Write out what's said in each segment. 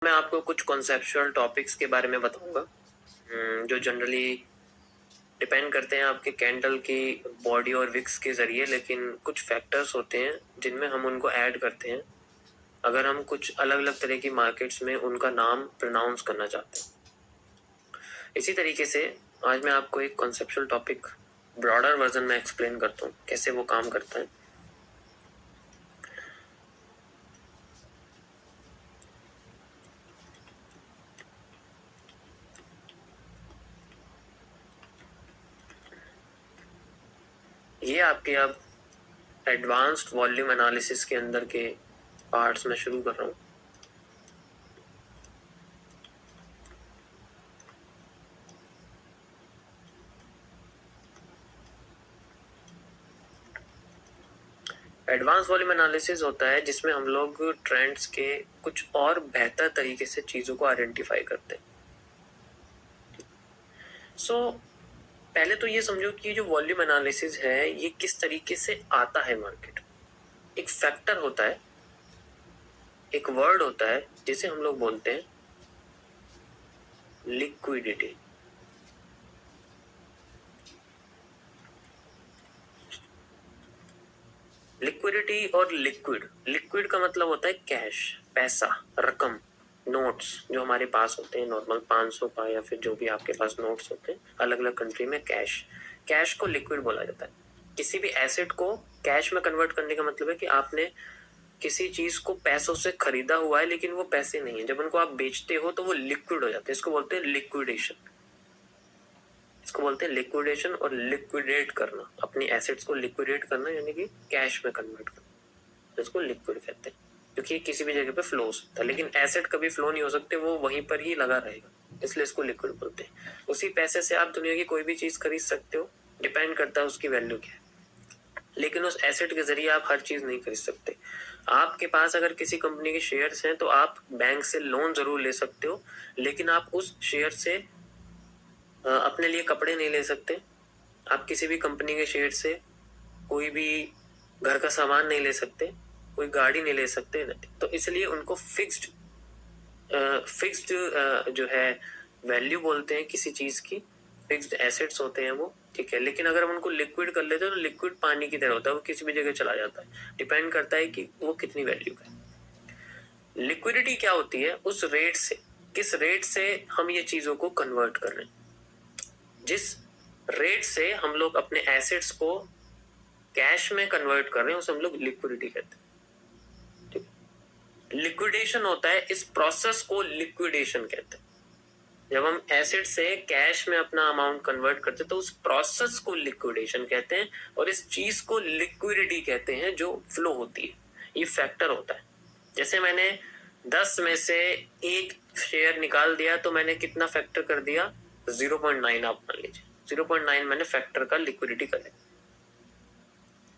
मैं आपको कुछ कॉन्सेप्चुअल टॉपिक्स के बारे में बताऊंगा जो जनरली डिपेंड करते हैं आपके कैंडल की बॉडी और विक्स के जरिए, लेकिन कुछ फैक्टर्स होते हैं जिनमें हम उनको ऐड करते हैं अगर हम कुछ अलग अलग तरह की मार्केट्स में उनका नाम प्रोनाउंस करना चाहते हैं। इसी तरीके से आज मैं आपको एक कॉन्सेप्चुअल टॉपिक ब्रॉडर वर्जन में एक्सप्लेन करता हूँ कैसे वो काम करता है। ये आपके अब एडवांस्ड वॉल्यूम एनालिसिस के अंदर के पार्ट्स में शुरू कर रहा हूँ। एडवांस वॉल्यूम एनालिसिस होता है जिसमें हम लोग ट्रेंड्स के कुछ और बेहतर तरीके से चीजों को आइडेंटिफाई करते हैं। पहले तो ये समझो कि जो वॉल्यूम एनालिसिस है ये किस तरीके से आता है मार्केट। एक फैक्टर होता है, एक वर्ड होता है जिसे हम लोग बोलते हैं लिक्विडिटी। लिक्विडिटी और लिक्विड का मतलब होता है कैश, पैसा, रकम, नोट्स जो हमारे पास होते हैं नॉर्मल 500 का या फिर जो भी आपके पास नोट्स होते हैं अलग अलग कंट्री में कैश को लिक्विड बोला जाता है। किसी भी एसेट को कैश में कन्वर्ट करने का मतलब है कि आपने किसी चीज को पैसों से खरीदा हुआ है लेकिन वो पैसे नहीं है, जब उनको आप बेचते हो तो वो लिक्विड हो जाते हैं। इसको बोलते हैं लिक्विडेशन। इसको बोलते हैं लिक्विडेशन और लिक्विडेट करना, अपनी एसेट्स को लिक्विडेट करना यानी कि कैश में कन्वर्ट करना, इसको लिक्विड कहते हैं। क्योंकि किसी भी जगह पे फ्लो हो सकता है लेकिन एसेट कभी फ्लो नहीं हो सकते, वो वहीं पर ही लगा रहेगा, इसलिए इसको लिक्विड बोलते हैं। उसी पैसे से आप दुनिया की कोई भी चीज खरीद सकते हो, डिपेंड करता है उसकी वैल्यू क्या है, लेकिन उस एसेट के जरिए आप हर चीज नहीं खरीद सकते। आपके पास अगर किसी कंपनी के शेयर्स हैं तो आप बैंक से लोन जरूर ले सकते हो, लेकिन आप उस शेयर से अपने लिए कपड़े नहीं ले सकते। आप किसी भी कंपनी के शेयर से कोई भी घर का सामान नहीं ले सकते, कोई गाड़ी नहीं ले सकते, नहीं। तो इसलिए उनको फिक्स्ड जो है वैल्यू बोलते हैं किसी चीज की, फिक्स्ड एसेट्स होते हैं वो, ठीक है। लेकिन अगर हम उनको लिक्विड कर लेते हैं तो लिक्विड पानी की तरह होता है, वो किसी भी जगह चला जाता है, डिपेंड करता है कि वो कितनी वैल्यू का है। लिक्विडिटी क्या होती है, उस रेट से, किस रेट से हम ये चीजों को कन्वर्ट कर रहे हैं। जिस रेट से हम लोग अपने एसेट्स को कैश में कन्वर्ट कर रहे हैं उसे हम लोग लिक्विडिटी कहते हैं, ठीक है। लिक्विडेशन होता है, इस प्रोसेस को लिक्विडेशन कहते हैं। जब हम एसेट से कैश में अपना अमाउंट कन्वर्ट करते हैं तो उस प्रोसेस को लिक्विडेशन कहते हैं, और इस चीज को लिक्विडिटी कहते हैं जो फ्लो होती है। ये फैक्टर होता है। जैसे मैंने 10 में से एक शेयर निकाल दिया तो मैंने कितना फैक्टर कर दिया, 0.9 आप मान लीजिए। 0.9 मैंने फैक्टर का लिक्विडिटी कर दिया,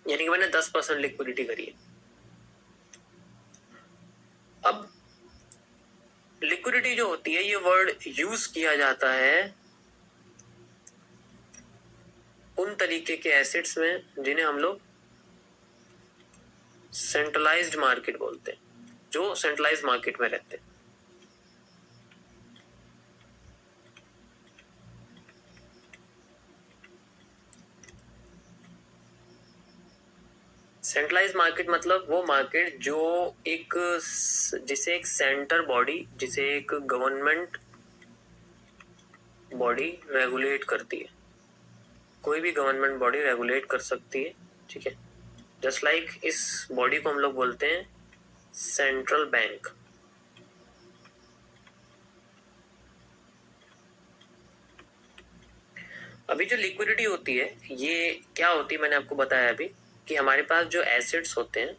यानी कि मैंने 10% लिक्विडिटी करी है। अब लिक्विडिटी जो होती है ये वर्ड यूज किया जाता है उन तरीके के एसेट्स में जिन्हें हम लोग सेंट्रलाइज्ड मार्केट बोलते हैं, जो सेंट्रलाइज्ड मार्केट में रहते हैं। सेंट्रलाइज्ड मार्केट मतलब वो मार्केट जो एक, जिसे एक सेंटर बॉडी, जिसे एक गवर्नमेंट बॉडी रेगुलेट करती है। कोई भी गवर्नमेंट बॉडी रेगुलेट कर सकती है, ठीक है। जस्ट लाइक इस बॉडी को हम लोग बोलते हैं सेंट्रल बैंक। अभी जो लिक्विडिटी होती है ये क्या होती है, मैंने आपको बताया अभी कि हमारे पास जो एसेट्स होते हैं,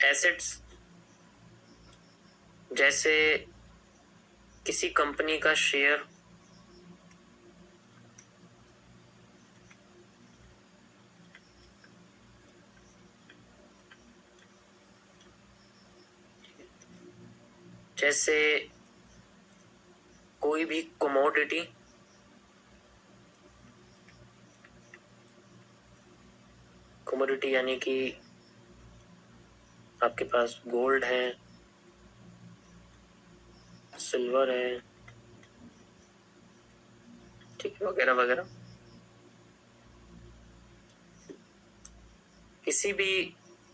एसेट्स जैसे किसी कंपनी का शेयर, जैसे कोई भी कमोडिटी, कमोडिटी यानी कि आपके पास गोल्ड है, सिल्वर है, ठीक है, वगैरह वगैरह। किसी भी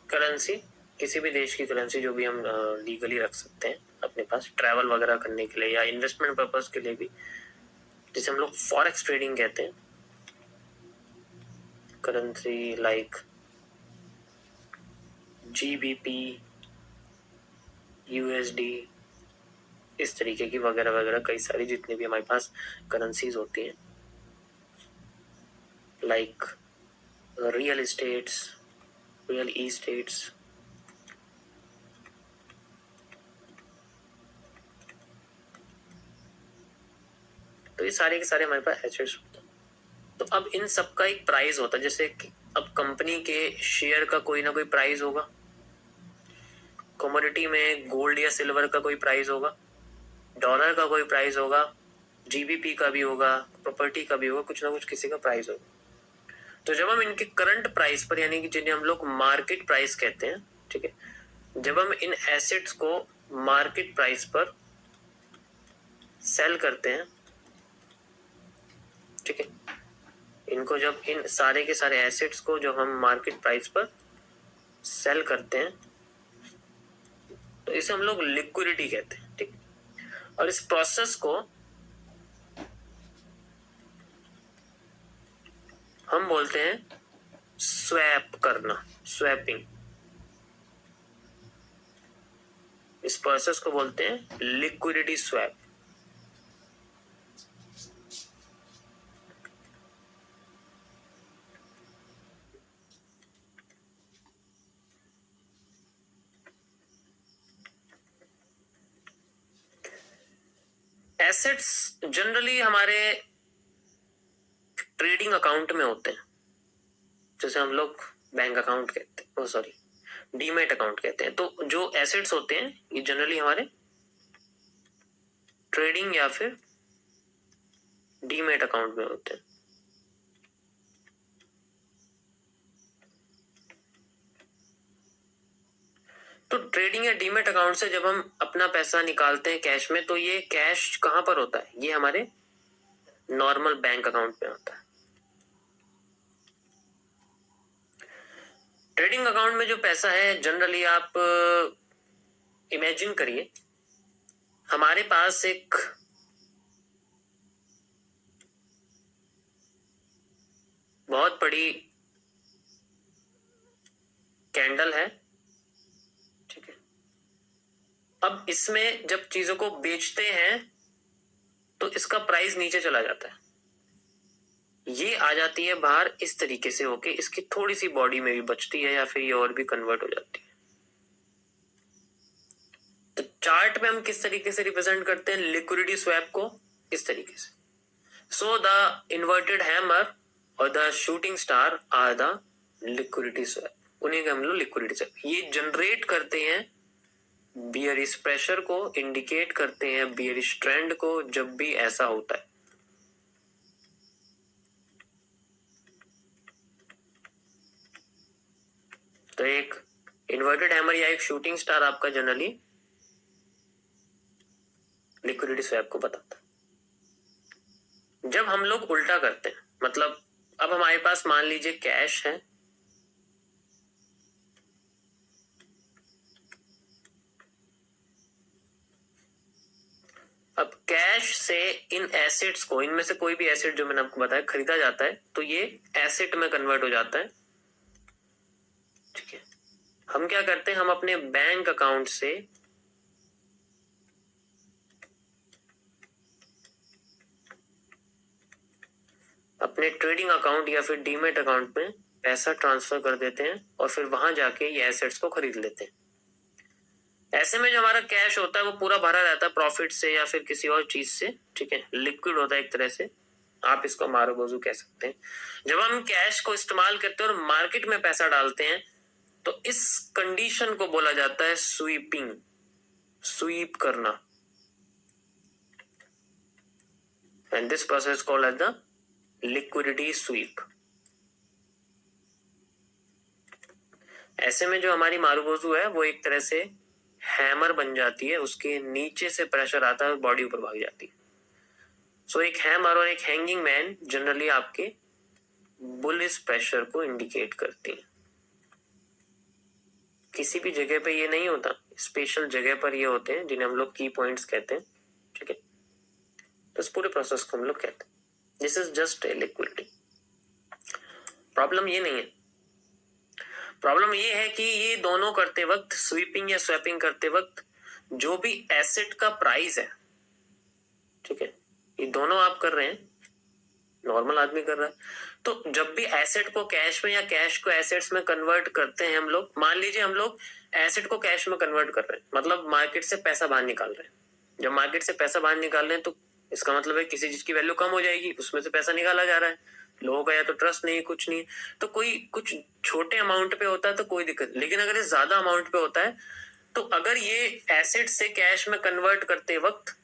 करेंसी, किसी भी देश की करेंसी जो भी हम लीगली रख सकते हैं अपने पास ट्रैवल वगैरह करने के लिए या इन्वेस्टमेंट पर्पस के लिए भी, जिसे हम लोग फॉरेक्स ट्रेडिंग कहते हैं। करेंसी लाइक GBP, USD, इस तरीके की वगैरह वगैरह कई सारी जितनी भी हमारे पास करेंसीज होती हैं, like real estates, real estates. तो ये सारे के सारे हमारे पास एसेट्स होते हैं। तो अब इन सब का एक प्राइस होता है, जैसे अब कंपनी के शेयर का कोई ना कोई प्राइस होगा, कमोडिटी में गोल्ड या सिल्वर का कोई प्राइस होगा, डॉलर का कोई प्राइस होगा, GBP का भी होगा, प्रॉपर्टी का भी होगा, कुछ ना कुछ किसी का प्राइस होगा। तो जब हम इनके करंट प्राइस पर, यानी कि जिन्हें हम लोग मार्केट प्राइस कहते हैं, ठीक है, जब हम इन एसेट्स को मार्केट प्राइस पर सेल करते हैं, ठीक है, इनको जब इन सारे के सारे एसेट्स को जब हम मार्केट प्राइस पर सेल करते हैं तो इसे हम लोग लिक्विडिटी कहते हैं, ठीक। और इस प्रोसेस को हम बोलते हैं स्वैप करना, स्वैपिंग। इस प्रोसेस को बोलते हैं लिक्विडिटी स्वैप। एसेट्स जनरली हमारे ट्रेडिंग अकाउंट में होते हैं, जैसे हम लोग बैंक अकाउंट कहते हैं, ओ सॉरी, डीमेट अकाउंट कहते हैं। तो जो एसेट्स होते हैं ये जनरली हमारे ट्रेडिंग या फिर डीमेट अकाउंट में होते हैं। तो ट्रेडिंग या डीमेट अकाउंट से जब हम अपना पैसा निकालते हैं कैश में, तो ये कैश कहां पर होता है? ये हमारे नॉर्मल बैंक अकाउंट में होता है। ट्रेडिंग अकाउंट में जो पैसा है, जनरली आप इमेजिन करिए हमारे पास एक बहुत बड़ी कैंडल है, ठीक है। अब इसमें जब चीजों को बेचते हैं तो इसका प्राइस नीचे चला जाता है, ये आ जाती है बाहर इस तरीके से होके, इसकी थोड़ी सी बॉडी में भी बचती है या फिर ये और भी कन्वर्ट हो जाती है। तो चार्ट में हम किस तरीके से रिप्रेजेंट करते हैं लिक्विडिटी स्वैप को? इस तरीके से। सो द इन्वर्टेड हैमर और the shooting star are the liquidity swap, उन्हें हम लोग लिक्विडिटी स्वैप। ये जनरेट करते हैं बियरिश प्रेशर को, इंडिकेट करते हैं बियरिश ट्रेंड को जब भी ऐसा होता है। तो एक इन्वर्टेड हैमर या एक शूटिंग स्टार आपका जनरली लिक्विडिटी स्वैप को बताता है। जब हम लोग उल्टा करते हैं, मतलब अब हमारे पास मान लीजिए कैश है, अब कैश से इन एसेट्स को, इनमें से कोई भी एसेट जो मैंने आपको बताया खरीदा जाता है, तो ये एसेट में कन्वर्ट हो जाता है, ठीक है। हम क्या करते हैं, हम अपने बैंक अकाउंट से अपने ट्रेडिंग अकाउंट या फिर डीमेट अकाउंट में पैसा ट्रांसफर कर देते हैं और फिर वहां जाके ये एसेट्स को खरीद लेते हैं। ऐसे में जो हमारा कैश होता है वो पूरा भरा रहता है प्रॉफिट से या फिर किसी और चीज से, ठीक है, लिक्विड होता है एक तरह से, आप इसको मारोगोजू कह सकते हैं। जब हम कैश को इस्तेमाल करते हैं और मार्केट में पैसा डालते हैं तो इस कंडीशन को बोला जाता है स्वीपिंग, स्वीप करना। And this process called as the liquidity sweep. ऐसे में जो हमारी मारुबोजू है वो एक तरह से हैमर बन जाती है, उसके नीचे से प्रेशर आता है और बॉडी ऊपर भाग जाती है। सो एक हैमर और एक हैंगिंग मैन जनरली आपके बुलिश प्रेशर को इंडिकेट करती है। किसी भी जगह पे ये नहीं होता, स्पेशल जगह पर ये होते हैं जिन्हें हम लोग की पॉइंट्स कहते हैं, ठीक है। तो इस पूरे प्रोसेस को हम लोग कहते हैं, this is just a liquidity. Problem ये नहीं है, प्रॉब्लम ये है कि ये दोनों करते वक्त, स्वीपिंग या स्वैपिंग करते वक्त, जो भी एसेट का प्राइस है, ठीक है, ये दोनों आप कर रहे हैं, नॉर्मल आदमी कर रहा है। तो जब भी एसेट को कैश में या कैश को एसेट्स में कन्वर्ट करते हैं हम लोग, मान लीजिए हम लोग एसेट को कैश में कन्वर्ट कर रहे हैं, मतलब मार्केट से पैसा बाहर निकाल रहे हैं। जब मार्केट से पैसा बाहर निकाल रहे हैं तो इसका मतलब है किसी चीज की वैल्यू कम हो जाएगी, उसमें से पैसा निकाला जा रहा है। लोगों का या तो ट्रस्ट नहीं है, कुछ नहीं है, तो कोई कुछ छोटे अमाउंट पे होता है तो कोई दिक्कत, लेकिन अगर ये ज्यादा अमाउंट पे होता है तो अगर ये एसेट से कैश में कन्वर्ट करते वक्त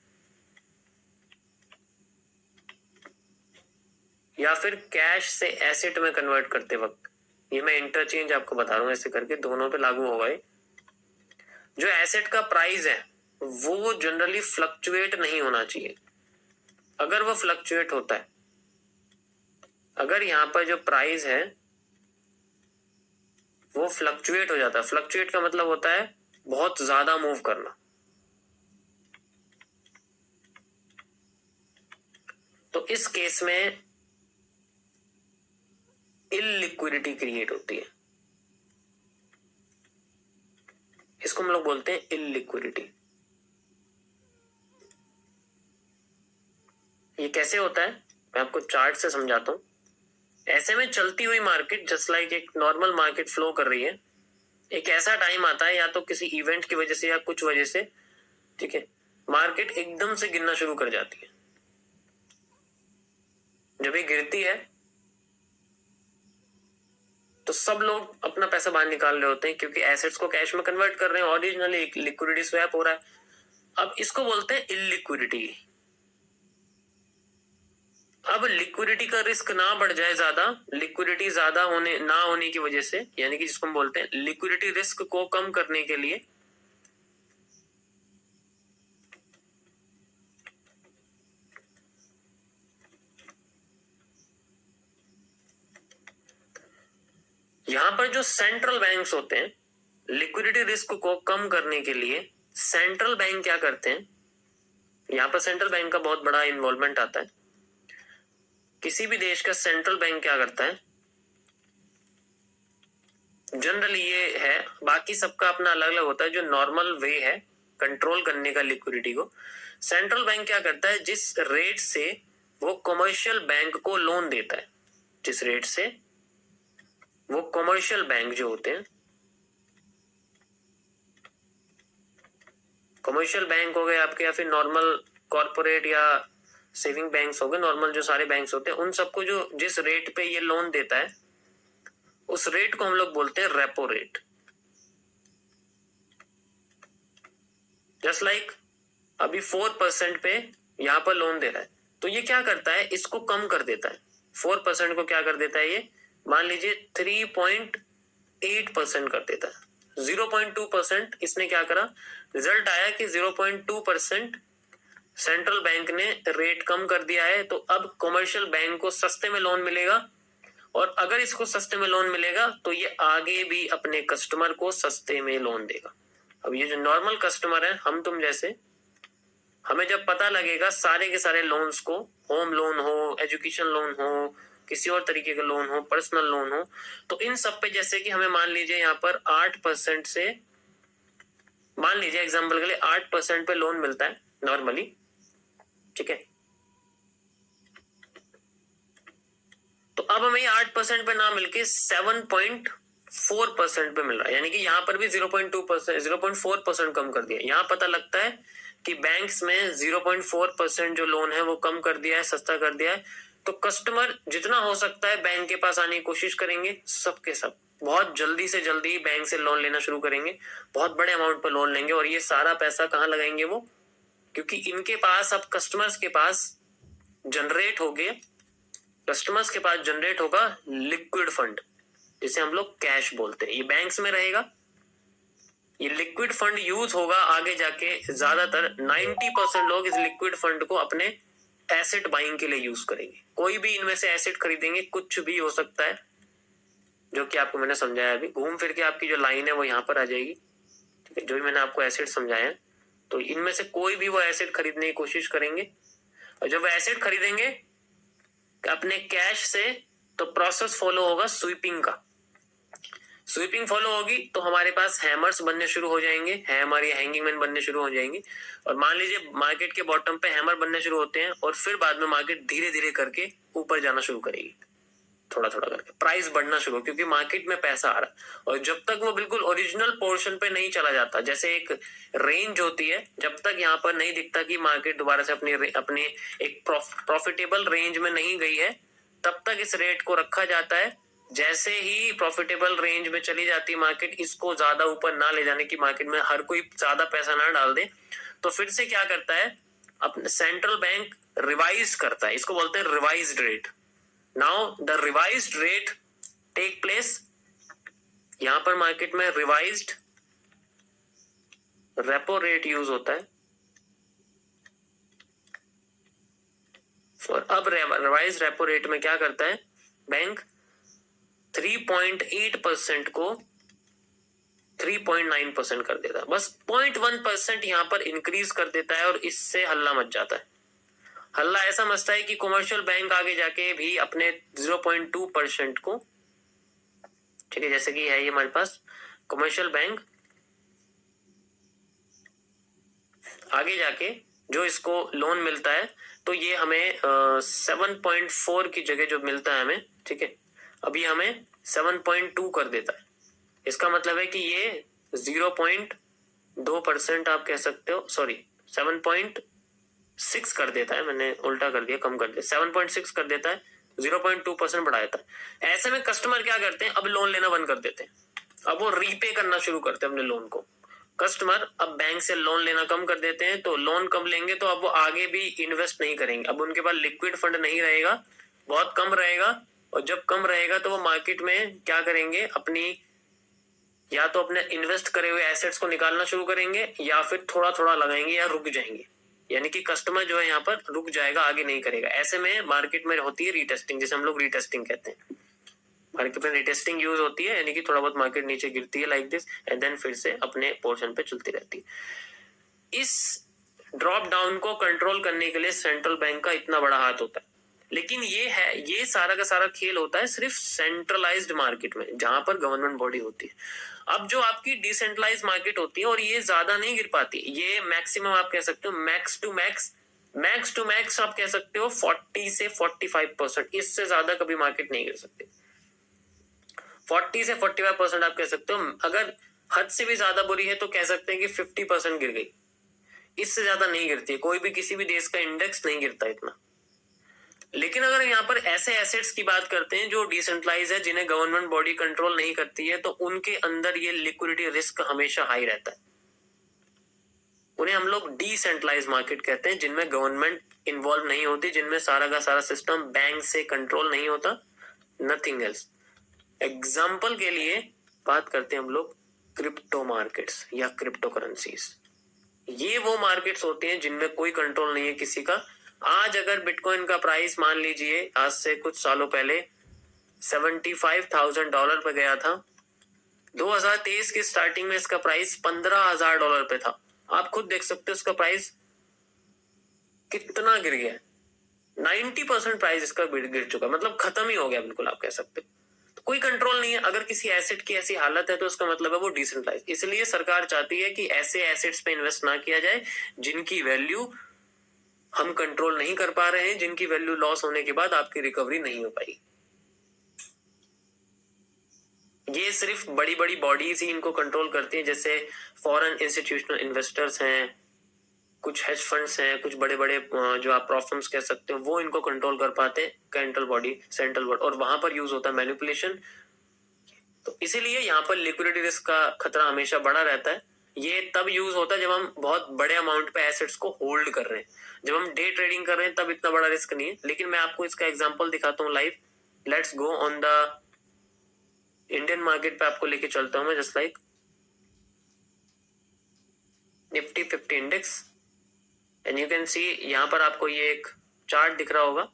या फिर कैश से एसेट में कन्वर्ट करते वक्त, ये मैं इंटरचेंज आपको बता रहा हूं, ऐसे करके दोनों पे लागू होगा। जो एसेट का प्राइस है वो जनरली फ्लक्चुएट नहीं होना चाहिए। अगर वो फ्लक्चुएट होता है, अगर यहां पर जो प्राइस है वो फ्लक्चुएट हो जाता है, फ्लक्चुएट का मतलब होता है बहुत ज्यादा मूव करना, तो इस केस में इलिक्विडिटी क्रिएट होती है। इसको हम लोग बोलते हैं इलिक्विडिटी। ये कैसे होता है मैं आपको चार्ट से समझाता हूं। ऐसे में चलती हुई मार्केट जस्ट लाइक एक नॉर्मल मार्केट फ्लो कर रही है, एक ऐसा टाइम आता है या तो किसी इवेंट की वजह से या कुछ वजह से, ठीक है, मार्केट एकदम से गिरना शुरू कर जाती है। जब ये गिरती है तो सब लोग अपना पैसा बाहर निकाल रहे होते हैं क्योंकि एसेट्स को कैश में कन्वर्ट कर रहे हैं, ओरिजिनली लिक्विडिटी स्वैप हो रहा है। अब इसको बोलते हैं इलिक्विडिटी। अब लिक्विडिटी का रिस्क ना बढ़ जाए ज्यादा, लिक्विडिटी ज्यादा होने ना होने की वजह से, यानी कि जिसको हम बोलते हैं लिक्विडिटी रिस्क को कम करने के लिए यहां पर जो सेंट्रल बैंक्स होते हैं, लिक्विडिटी रिस्क को कम करने के लिए सेंट्रल बैंक क्या करते हैं, यहां पर सेंट्रल बैंक का बहुत बड़ा इन्वॉल्वमेंट आता है। किसी भी देश का सेंट्रल बैंक क्या करता है, जनरली ये है, बाकी सबका अपना अलग अलग होता है, जो नॉर्मल वे है कंट्रोल करने का लिक्विडिटी को, सेंट्रल बैंक क्या करता है, जिस रेट से वो कमर्शियल बैंक को लोन देता है, जिस रेट से वो कमर्शियल बैंक जो होते हैं, कमर्शियल बैंक हो गए आपके या फिर नॉर्मल कॉर्पोरेट या सेविंग बैंक्स हो गए, नॉर्मल जो सारे बैंक्स होते हैं, उन सबको जो जिस रेट पे ये लोन देता है उस रेट को हम लोग बोलते हैं रेपो रेट। जस्ट लाइक अभी 4% पे यहां पर लोन दे रहा है, तो ये क्या करता है, इसको कम कर देता है। 4% को क्या कर देता है, ये मान लीजिए 3.8% कर देता है। 0.2% इसने क्या करा, रिजल्ट आया कि 0.2% सेंट्रल बैंक ने रेट कम कर दिया है, तो अब कमर्शियल बैंक को सस्ते में लोन मिलेगा, और अगर इसको सस्ते में लोन मिलेगा तो ये आगे भी अपने कस्टमर को सस्ते में लोन देगा। अब ये जो नॉर्मल कस्टमर है, हम तुम जैसे, हमें जब पता लगेगा सारे के सारे लोन्स को, होम लोन हो, एजुकेशन लोन हो, किसी और तरीके का लोन हो, पर्सनल लोन हो, तो इन सब पे जैसे कि हमें मान लीजिए यहाँ पर 8% से, मान लीजिए एग्जाम्पल के लिए 8% पे लोन मिलता है नॉर्मली, ठीक है, तो अब हमें 8% पे ना मिलके 7.4% पे मिल रहा है, यानी कि यहाँ पर भी 0.2%, 0.4% कम कर दिया। यहाँ पता लगता है कि बैंक्स में 0.4% जो लोन है वो कम कर दिया है, सस्ता कर दिया है, तो कस्टमर जितना हो सकता है बैंक के पास आने की कोशिश करेंगे, सबके सब बहुत जल्दी से जल्दी बैंक से लोन लेना शुरू करेंगे, बहुत बड़े अमाउंट पर लोन लेंगे, और ये सारा पैसा कहाँ लगाएंगे वो, क्योंकि इनके पास अब कस्टमर्स के पास जनरेट हो गए, कस्टमर्स के पास जनरेट होगा लिक्विड फंड। जिसे हम लोग कैश बोलते हैं। ये बैंक्स में रहेगा, ये लिक्विड फंड यूज होगा आगे जाके। ज्यादातर 90% लोग इस लिक्विड फंड को अपने एसेट बाइंग के लिए यूज करेंगे। कोई भी इनमें से एसेट खरीदेंगे, कुछ भी हो सकता है, जो कि आपको मैंने समझाया अभी। घूम फिर के आपकी जो लाइन है वो यहाँ पर आ जाएगी, ठीक है, जो भी मैंने आपको एसेट समझाया। तो इनमें से कोई भी वो एसेट खरीदने की कोशिश करेंगे, और जब वो एसेट खरीदेंगे अपने कैश से, तो प्रोसेस फॉलो होगा स्वीपिंग का। स्वीपिंग फॉलो होगी तो हमारे पास हैमर्स बनने शुरू हो जाएंगे, हैमर या हैंगिंग मैन बनने शुरू हो जाएंगे। और मान लीजिए मार्केट के बॉटम पे हैमर बनने शुरू होते हैं, और फिर बाद में मार्केट धीरे धीरे करके ऊपर जाना शुरू करेगी, थोड़ा थोड़ा करके प्राइस बढ़ना शुरू, क्योंकि मार्केट में पैसा आ रहा है। और जब तक वो बिल्कुल ओरिजिनल पोर्शन पे नहीं चला जाता, जैसे एक रेंज होती है, जब तक यहाँ पर नहीं दिखता कि मार्केट दोबारा से अपने एक प्रॉफिटेबल रेंज में नहीं गई है, तब तक इस रेट को रखा जाता है। जैसे ही प्रॉफिटेबल रेंज में चली जाती है मार्केट, इसको ज्यादा ऊपर ना ले जाने की, मार्केट में हर कोई ज्यादा पैसा ना डाल दे, तो फिर से क्या करता है, अपने सेंट्रल बैंक रिवाइज करता है, इसको बोलते हैं revised rate. Now the revised rate take place, यहां पर मार्केट में रिवाइज्ड रेपो रेट यूज होता है। और अब रिवाइज रेपो रेट में क्या करता है बैंक, 3.8% को 3.9% कर देता है, बस 0.1% यहां पर इंक्रीज कर देता है, और इससे हल्ला मच जाता है। हल्ला ऐसा मचता है कि कमर्शियल बैंक आगे जाके भी अपने 0.2% को, ठीक है, जैसे कि है ये हमारे पास कमर्शियल बैंक, आगे जाके जो इसको लोन मिलता है, तो ये हमें 7.4 की जगह जो मिलता है हमें, ठीक है, अभी हमें 7.2 कर देता है। इसका मतलब है कि ये 0.2% आप कह सकते हो, सॉरी 7.6 कर देता है, मैंने उल्टा कर दिया, कम कर दिया, 7.6 कर देता है, 0.2% बढ़ा देता है। ऐसे में कस्टमर क्या करते हैं, अब लोन लेना बंद कर देते हैं, अब वो रीपे करना शुरू करते हैं अपने लोन को। कस्टमर अब बैंक से लोन लेना कम कर देते हैं, तो लोन कम लेंगे तो अब वो आगे भी इन्वेस्ट नहीं करेंगे, अब उनके पास लिक्विड फंड नहीं रहेगा, बहुत कम रहेगा। और जब कम रहेगा तो वो मार्केट में क्या करेंगे, अपनी या तो अपने इन्वेस्ट करे हुए एसेट्स को निकालना शुरू करेंगे, या फिर थोड़ा थोड़ा लगाएंगे या रुक जाएंगे। यानी कि कस्टमर जो है यहाँ पर रुक जाएगा, आगे नहीं करेगा। ऐसे में मार्केट में होती है रीटेस्टिंग, जिसे हम लोग रीटेस्टिंग कहते हैं। मार्केट में रीटेस्टिंग यूज होती है, यानी कि थोड़ा बहुत मार्केट नीचे गिरती है लाइक दिस, एंड देन फिर से अपने पोर्शन पे चलती रहती है। इस ड्रॉप डाउन को कंट्रोल करने के लिए सेंट्रल बैंक का इतना बड़ा हाथ होता है। लेकिन ये सारा का सारा खेल होता है सिर्फ सेंट्रलाइज्ड मार्केट में, जहां पर गवर्नमेंट बॉडी होती है। अब जो आपकी डिसेंट्रलाइज्ड मार्केट होती है, और ये ज्यादा नहीं गिर पाती, ये मैक्सिमम आप कह सकते हो, मैक्स टू मैक्स आप कह सकते हो 40 से 45%, इससे ज्यादा कभी मार्केट नहीं गिर सकती। 40 से 45% आप कह सकते हो। अगर हद से भी ज्यादा बुरी है तो कह सकते हैं कि 50% गिर गई, इससे ज्यादा नहीं गिरती। कोई भी किसी भी देश का इंडेक्स नहीं गिरता इतना। लेकिन अगर यहाँ पर ऐसे एसेट्स की बात करते हैं जो डिसेंट्रलाइज है, जिन्हें गवर्नमेंट बॉडी कंट्रोल नहीं करती है, तो उनके अंदर ये लिक्विडिटी रिस्क हमेशा हाई रहता है। उन्हें हम लोग डिसेंट्रलाइज मार्केट कहते हैं, जिनमें गवर्नमेंट इन्वॉल्व नहीं होती, जिनमें सारा का सारा सिस्टम बैंक से कंट्रोल नहीं होता, नथिंग एल्स। एग्जाम्पल के लिए बात करते हैं हम लोग क्रिप्टो मार्केट्स या क्रिप्टो करेंसीज। ये वो मार्केट्स होते हैं जिनमें कोई कंट्रोल नहीं है किसी का। आज अगर बिटकॉइन का प्राइस मान लीजिए आज से कुछ सालों पहले $75,000 पे गया था, 2023 की स्टार्टिंग में इसका प्राइस $15,000 पे था। आप खुद देख सकते हो इसका प्राइस कितना गिर गया है। 90% प्राइस इसका गिर चुका, मतलब खत्म ही हो गया बिल्कुल, आप कह सकते हो। तो कोई कंट्रोल नहीं है। अगर किसी एसेट की ऐसी हालत है तो उसका मतलब है वो डिसेंट्रलाइज। इसलिए सरकार चाहती है कि ऐसे एसेट्स पे इन्वेस्ट ना किया जाए जिनकी वैल्यू हम कंट्रोल नहीं कर पा रहे हैं, जिनकी वैल्यू लॉस होने के बाद आपकी रिकवरी नहीं हो पाई। ये सिर्फ बड़ी बड़ी बॉडीज ही इनको कंट्रोल करती हैं, जैसे फॉरेन इंस्टीट्यूशनल इन्वेस्टर्स हैं, कुछ हेज फंड्स हैं, कुछ बड़े बड़े जो आप प्रॉफर्म्स कह सकते हो, वो इनको कंट्रोल कर पाते हैं, सेंट्रल बॉडी, और वहां पर यूज होता है मैनिपुलेशन। तो इसीलिए यहाँ पर लिक्विडिटी रिस्क का खतरा हमेशा बड़ा रहता है। ये तब यूज होता है जब हम बहुत बड़े अमाउंट पे एसेट्स को होल्ड कर रहे हैं। जब हम डे ट्रेडिंग कर रहे हैं तब इतना बड़ा रिस्क नहीं है। लेकिन मैं आपको इसका एग्जांपल दिखाता हूँ live. Let's go on the Indian market पे आपको लेके चलता हूं मैं, just like Nifty 50 index, and you can see यहाँ पर आपको ये एक चार्ट दिख रहा होगा,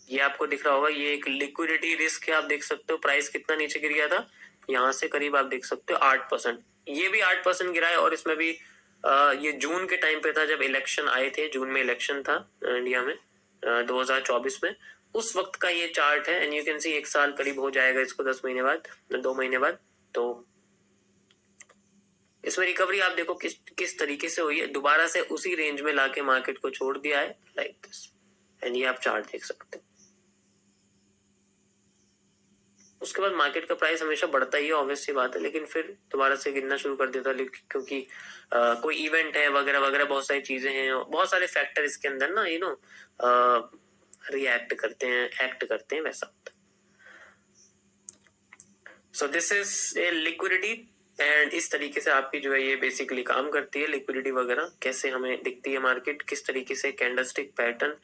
ये आपको दिख रहा होगा, ये एक लिक्विडिटी रिस्क है, आप देख सकते हो प्राइस कितना नीचे गिर गया था, यहाँ से करीब आप देख सकते हो 8%, ये भी 8% गिरा है, और इसमें भी ये जून के टाइम पे था जब इलेक्शन आए थे, जून में इलेक्शन था इंडिया में 2024 में, उस वक्त का ये चार्ट है, एंड यू कैन सी 1 साल करीब हो जाएगा इसको 10 महीने बाद, 2 महीने बाद, तो इसमें रिकवरी आप देखो किस तरीके से हुई है, दोबारा से उसी रेंज में लाके मार्केट को छोड़ दिया है लाइक दिस, एंड ये आप चार्ट देख सकते हो। उसके बाद मार्केट का प्राइस हमेशा बढ़ता ही है, ऑब्वियस सी बात है, लेकिन फिर दोबारा से गिरना शुरू कर देता है, क्योंकि कोई इवेंट है वगैरह वगैरह, बहुत सारी चीजें हैं, बहुत सारे फैक्टर इसके अंदर ना रिएक्ट करते हैं, एक्ट करते हैं, वैसा होता है। So this is a liquidity, and इस तरीके से आपकी जो है ये बेसिकली काम करती है, लिक्विडिटी वगैरह कैसे हमें दिखती है मार्केट, किस तरीके से कैंडलस्टिक पैटर्न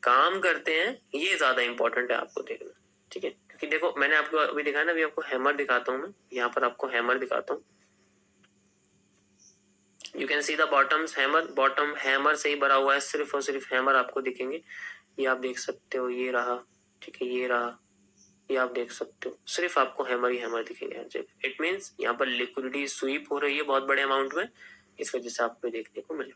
काम करते हैं, ये ज्यादा इंपॉर्टेंट है आपको देखना, ठीक है, क्योंकि देखो मैंने आपको अभी दिखाया ना, अभी आपको हैमर दिखाता हूँ मैं, यहाँ पर आपको हैमर दिखाता हूँ, you can see the bottoms hammer, bottom hammer से ही भरा हुआ है, सिर्फ और सिर्फ हैमर आपको दिखेंगे, ये आप देख सकते हो, ये रहा, ठीक है, ये रहा, ये आप देख सकते हो, सिर्फ आपको हैमर ही हैमर दिखेगा हर जगह, इट मीन्स यहाँ पर लिक्विडिटी स्वीप हो रही है बहुत बड़े अमाउंट में, इस वजह से आपको देखने को मिल